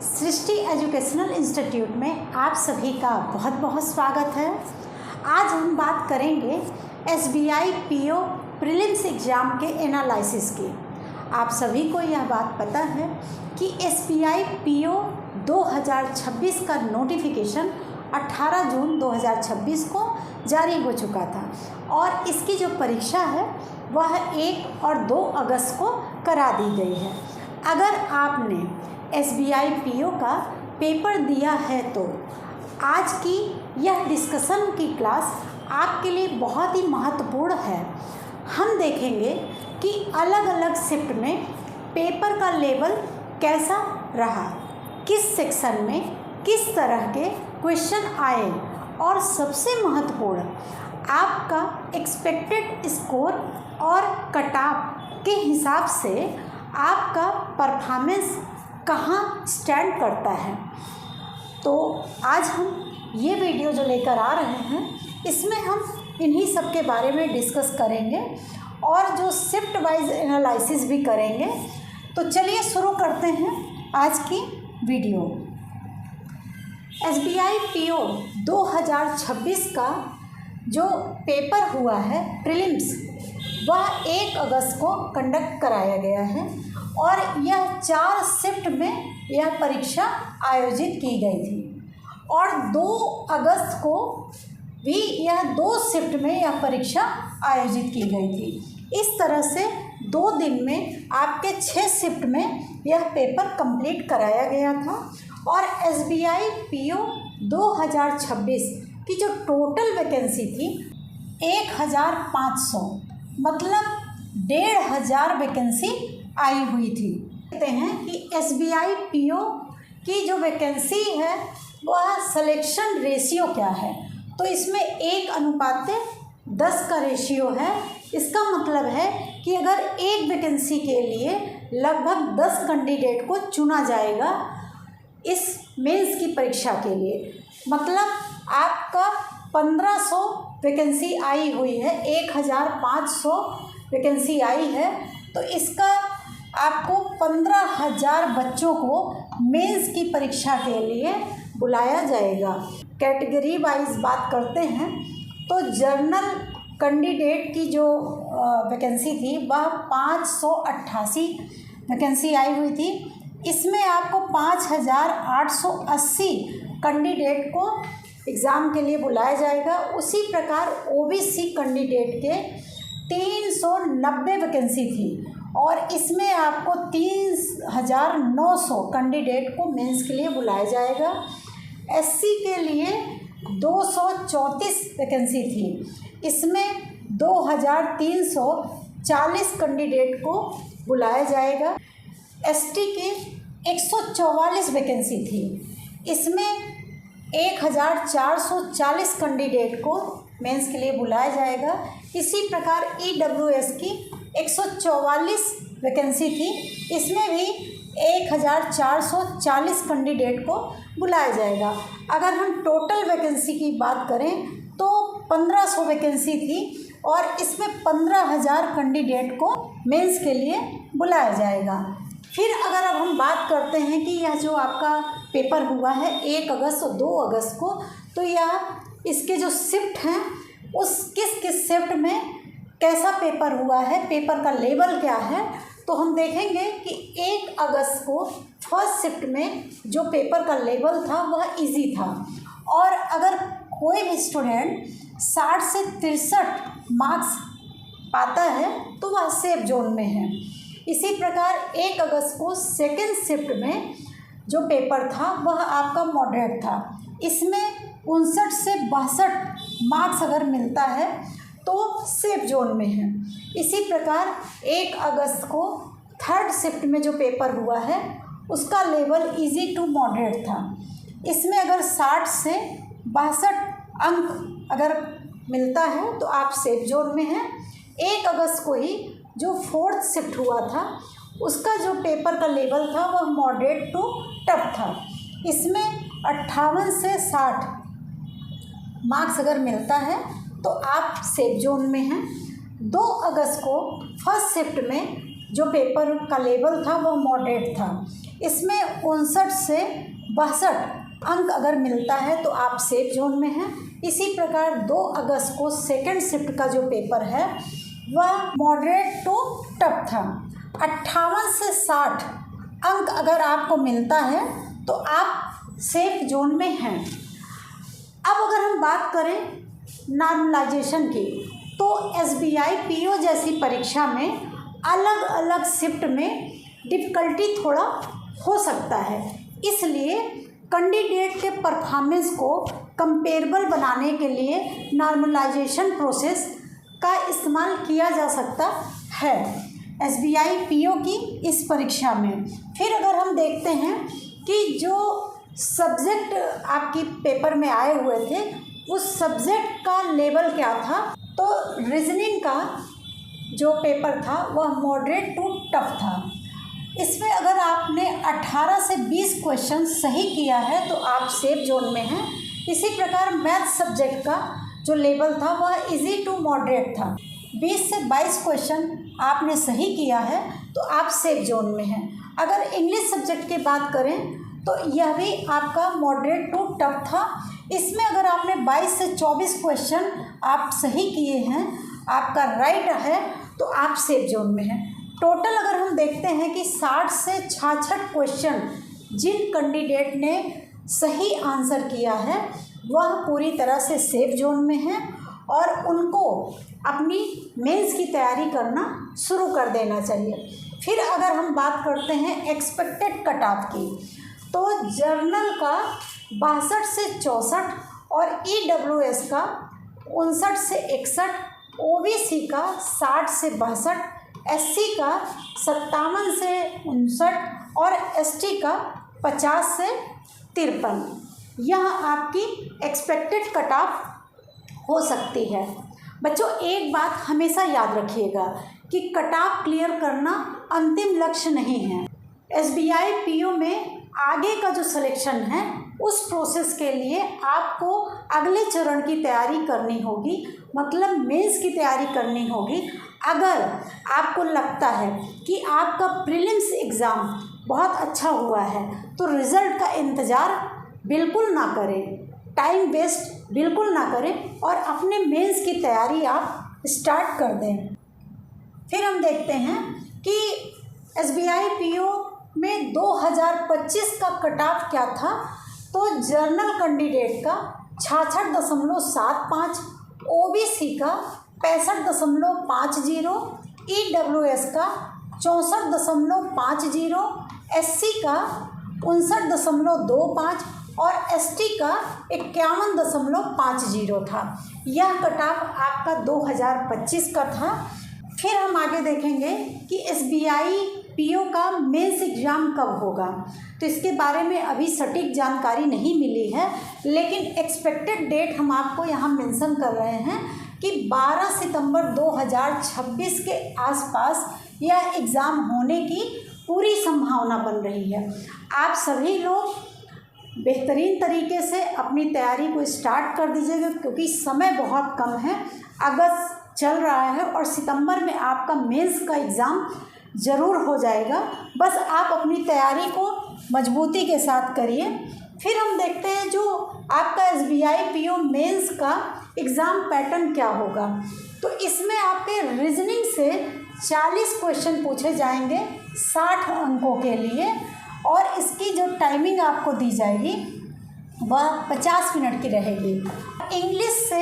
सृष्टि educational institute में आप सभी का बहुत बहुत स्वागत है। आज हम बात करेंगे SBI PO प्रीलिम्स एग्ज़ाम के एनालिसिस की। आप सभी को यह बात पता है कि SBI PO 2026 का नोटिफिकेशन 18 जून 2026 को जारी हो चुका था और इसकी जो परीक्षा है वह 1 और 2 अगस्त को करा दी गई है। अगर आपने SBI PO का पेपर दिया है तो आज की यह डिस्कशन की क्लास आपके लिए बहुत ही महत्वपूर्ण है। हम देखेंगे कि अलग अलग शिफ्ट में पेपर का लेवल कैसा रहा, किस सेक्शन में किस तरह के क्वेश्चन आए और सबसे महत्वपूर्ण आपका एक्सपेक्टेड स्कोर और कट ऑफ के हिसाब से आपका परफॉर्मेंस कहाँ स्टैंड करता है। तो आज हम ये वीडियो जो लेकर आ रहे हैं इसमें हम इन्हीं सब के बारे में डिस्कस करेंगे और जो शिफ्ट वाइज एनालिसिस भी करेंगे। तो चलिए शुरू करते हैं आज की वीडियो। SBI PO 2026 का जो पेपर हुआ है प्रीलिम्स वह 1 अगस्त को कंडक्ट कराया गया है और यह 4 शिफ्ट में यह परीक्षा आयोजित की गई थी और 2 अगस्त को भी यह 2 शिफ्ट में यह परीक्षा आयोजित की गई थी। इस तरह से 2 दिन में आपके 6 शिफ्ट में यह पेपर कंप्लीट कराया गया था और SBI PO 2026 की जो टोटल वैकेंसी थी 1500 मतलब 1500 वैकेंसी आई हुई थी। कहते हैं कि SBI PO की जो वैकेंसी है वह सिलेक्शन रेशियो क्या है, तो इसमें 1:10 का रेशियो है। इसका मतलब है कि अगर एक वैकेंसी के लिए लगभग 10 कैंडिडेट को चुना जाएगा इस मेंस की परीक्षा के लिए, मतलब आपका 1500 वैकेंसी आई हुई है, 1500 वैकेंसी आई है, तो इसका आपको 15,000 बच्चों को मेंस की परीक्षा के लिए बुलाया जाएगा। कैटेगरी वाइज बात करते हैं तो जनरल कैंडिडेट की जो वैकेंसी थी वह 588 वैकेंसी आई हुई थी। इसमें आपको 5,880 कैंडिडेट को एग्ज़ाम के लिए बुलाया जाएगा। उसी प्रकार OBC कैंडिडेट के 390 वैकेंसी थी और इसमें आपको 3,900 कैंडिडेट को मेंस के लिए बुलाया जाएगा। SC के लिए 234 वैकेंसी थी, इसमें 2,340 कैंडिडेट को बुलाया जाएगा। ST के 144 वैकेंसी थी, इसमें 1,440 कैंडिडेट को मेंस के लिए बुलाया जाएगा। इसी प्रकार EWS की 144 वैकेंसी थी, इसमें भी 1,440 कैंडिडेट को बुलाया जाएगा। अगर हम टोटल वैकेंसी की बात करें तो 1500 वैकेंसी थी और इसमें 15,000 कैंडिडेट को मेंस के लिए बुलाया जाएगा। फिर अगर अब हम बात करते हैं कि यह जो आपका पेपर हुआ है 1 अगस्त और 2 अगस्त को, तो यह इसके जो शिफ्ट हैं उस किस शिफ्ट में कैसा पेपर हुआ है, पेपर का लेवल क्या है, तो हम देखेंगे कि 1 अगस्त को फर्स्ट शिफ्ट में जो पेपर का लेवल था वह इजी था और अगर कोई भी स्टूडेंट 60 से 63 मार्क्स पाता है तो वह सेफ जोन में है। इसी प्रकार 1 अगस्त को सेकेंड शिफ्ट में जो पेपर था वह आपका मॉडरेट था, इसमें 59 से 62 मार्क्स अगर मिलता है तो सेफ जोन में है। इसी प्रकार 1 अगस्त को थर्ड शिफ्ट में जो पेपर हुआ है उसका लेवल इजी टू मॉडरेट था, इसमें अगर 60 से 62 अंक अगर मिलता है तो आप सेफ जोन में हैं। 1 अगस्त को ही जो फोर्थ शिफ्ट हुआ था उसका जो पेपर का लेवल था वह मॉडरेट टू टफ था, इसमें 58 से 60 मार्क्स अगर मिलता है तो आप सेफ जोन में हैं। 2 अगस्त को फर्स्ट शिफ्ट में जो पेपर का लेवल था वो मॉडरेट था, इसमें 59 से 62 अंक अगर मिलता है तो आप सेफ जोन में हैं। इसी प्रकार 2 अगस्त को सेकंड शिफ्ट का जो पेपर है वह मॉडरेट टू टफ था। 58 से 60 अंक अगर आपको मिलता है तो आप सेफ जोन में हैं। अब अगर हम बात करें नॉर्मलाइजेशन की, तो SBI PO जैसी परीक्षा में अलग अलग शिफ्ट में डिफ़िकल्टी थोड़ा हो सकता है, इसलिए कैंडिडेट के परफॉर्मेंस को कंपेरेबल बनाने के लिए नॉर्मलाइजेशन प्रोसेस का इस्तेमाल किया जा सकता है SBI PO की इस परीक्षा में। फिर अगर हम देखते हैं कि जो सब्जेक्ट आपकी पेपर में आए हुए थे उस सब्जेक्ट का लेवल क्या था, तो रीजनिंग का जो पेपर था वह मॉडरेट टू टफ था। इसमें अगर आपने 18 से 20 क्वेश्चन सही किया है तो आप सेफ जोन में हैं। इसी प्रकार मैथ सब्जेक्ट का जो लेवल था वह इजी टू मॉडरेट था। 20 से 22 क्वेश्चन आपने सही किया है तो आप सेफ जोन में हैं। अगर इंग्लिश सब्जेक्ट की बात करें तो यह भी आपका मॉडरेट टू टफ था। इसमें अगर आपने 22 से 24 क्वेश्चन आप सही किए हैं, आपका राइट है, तो आप सेफ जोन में हैं। टोटल अगर हम देखते हैं कि 60 से 66 क्वेश्चन जिन कैंडिडेट ने सही आंसर किया है वह पूरी तरह से सेफ जोन में हैं और उनको अपनी मेंस की तैयारी करना शुरू कर देना चाहिए। फिर अगर हम बात करते हैं एक्सपेक्टेड कट ऑफ की, तो जर्नल का 62 से 64 और EWS का 59 से 61, OBC का 60 से 62, SC का 57 से 59 और ST का 50 से 53, यह आपकी एक्सपेक्टेड कट ऑफ हो सकती है। बच्चों एक बात हमेशा याद रखिएगा कि कट ऑफ क्लियर करना अंतिम लक्ष्य नहीं है। SBI PO में आगे का जो सिलेक्शन है उस प्रोसेस के लिए आपको अगले चरण की तैयारी करनी होगी, मतलब मेंस की तैयारी करनी होगी। अगर आपको लगता है कि आपका प्रीलिम्स एग्ज़ाम बहुत अच्छा हुआ है तो रिज़ल्ट का इंतज़ार बिल्कुल ना करें, टाइम वेस्ट बिल्कुल ना करें और अपने मेंस की तैयारी आप स्टार्ट कर दें। फिर हम देखते हैं कि SBI PO में 2025 का कट ऑफ क्या था, तो जर्नल कैंडिडेट का 66.75, OBC का 65.50, EWS का 64.50, SC का 59.25 और ST का 51.50 था। यह कट ऑफ आपका 2025 का था। फिर हम आगे देखेंगे कि SBI PO का मेंस एग्ज़ाम कब होगा, तो इसके बारे में अभी सटीक जानकारी नहीं मिली है, लेकिन एक्सपेक्टेड डेट हम आपको यहाँ मेंशन कर रहे हैं कि 12 सितंबर 2026 के आसपास यह एग्ज़ाम होने की पूरी संभावना बन रही है। आप सभी लोग बेहतरीन तरीके से अपनी तैयारी को स्टार्ट कर दीजिएगा, क्योंकि समय बहुत कम है। अगस्त चल रहा है और सितंबर में आपका मेंस का एग्ज़ाम ज़रूर हो जाएगा। बस आप अपनी तैयारी को मजबूती के साथ करिए। फिर हम देखते हैं जो आपका SBI PO मेंस का एग्ज़ाम पैटर्न क्या होगा। तो इसमें आपके रीजनिंग से 40 क्वेश्चन पूछे जाएंगे 60 अंकों के लिए, और इसकी जो टाइमिंग आपको दी जाएगी वह 50 मिनट की रहेगी। इंग्लिश से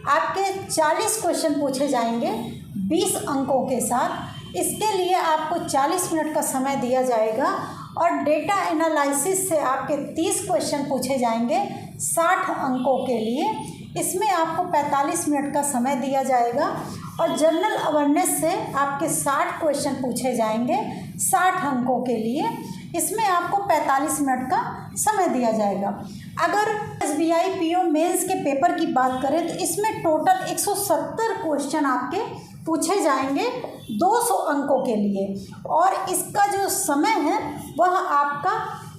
आपके 40 क्वेश्चन पूछे जाएंगे 20 अंकों के साथ। इसके लिए आपको 40 मिनट का समय दिया जाएगा, और डेटा एनालिसिस से आपके 30 क्वेश्चन पूछे जाएंगे 60 अंकों के लिए। इसमें आपको 45 मिनट का समय दिया जाएगा, और जनरल अवेयरनेस से आपके 60 क्वेश्चन पूछे जाएंगे 60 अंकों के लिए। इसमें आपको 45 मिनट का समय दिया जाएगा। अगर SBI PO मेंस के पेपर की बात करें तो इसमें टोटल 170 क्वेश्चन आपके पूछे जाएंगे 200 अंकों के लिए, और इसका जो समय है वह आपका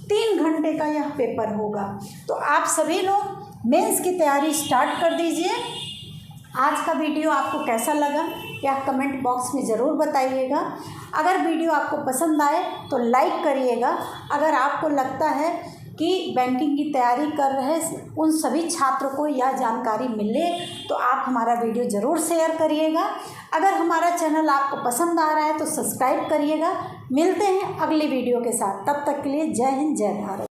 3 घंटे का यह पेपर होगा। तो आप सभी लोग मेंस की तैयारी स्टार्ट कर दीजिए। आज का वीडियो आपको कैसा लगा यह कमेंट बॉक्स में ज़रूर बताइएगा। अगर वीडियो आपको पसंद आए तो लाइक करिएगा। अगर आपको लगता है कि बैंकिंग की तैयारी कर रहे उन सभी छात्रों को यह जानकारी मिले तो आप हमारा वीडियो ज़रूर शेयर करिएगा। अगर हमारा चैनल आपको पसंद आ रहा है तो सब्सक्राइब करिएगा। मिलते हैं अगली वीडियो के साथ, तब तक के लिए जय हिंद जय भारत।